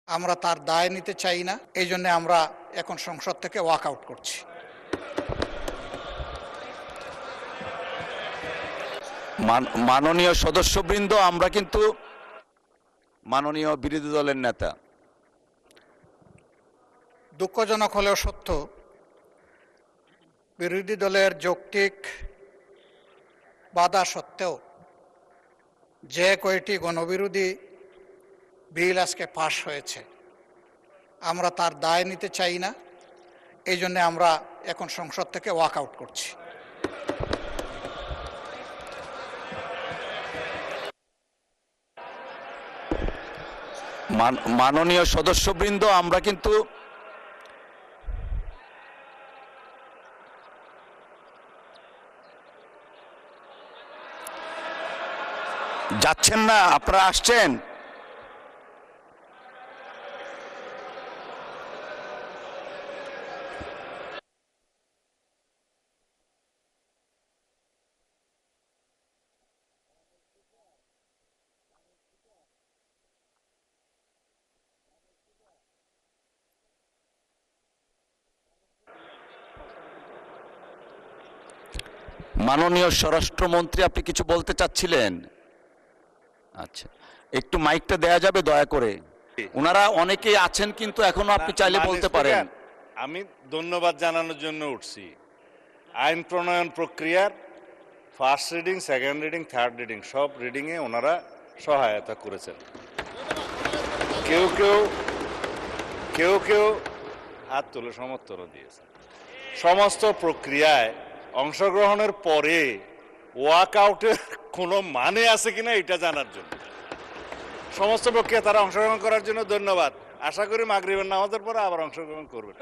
আমরা তার দায় নিতে চাই না, এই জন্য আমরা এখন সংসদ থেকে ওয়াক আউট করছি। মাননীয় সদস্যবৃন্দ, আমরা কিন্তু মাননীয় বিরোধী দলের নেতা, দুঃখজনক হলেও সত্য, বিরোধী দলের যৌক্তিক বাধা সত্ত্বেও যে কয়টি গণবিরোধী বিল আজকে পাশ হয়েছে, আমরা তার দায় নিতে চাই না, এই জন্য আমরা এখন সংসদ থেকে ওয়াক আউট করছি। মাননীয় সদস্যবৃন্দ, আমরা কিন্তু যাচ্ছেন না, আপনারা আসছেন। মাননীয় স্বরাষ্ট্রমন্ত্রী, আপনি কিছু বলতে চাচ্ছিলেন? আচ্ছা, একটু মাইকটা দেয়া যাবে দয়া করে? ওনারা অনেকেই আছেন, কিন্তু এখনো আপনি চাইলে বলতে পারেন। আমি ধন্যবাদ জানানোর জন্য উঠছি। আইন প্রণয়ন প্রক্রিয়ার first reading, second reading, third reading সব রিডিংয়ে ওনারা সহায়তা করেছেন। কেউ কেউ হাত তুলে সমর্থনও দিয়েছেন। সমস্ত প্রক্রিয়ায় অংশগ্রহণের পরে ওয়াক আউটের কোনো মানে আছে কিনা এটা জানার জন্য, সমস্ত প্রক্রিয়া তারা অংশগ্রহণ করার জন্য ধন্যবাদ। আশা করি মাগরিবের নামাজের পরে আবার অংশগ্রহণ করবেন।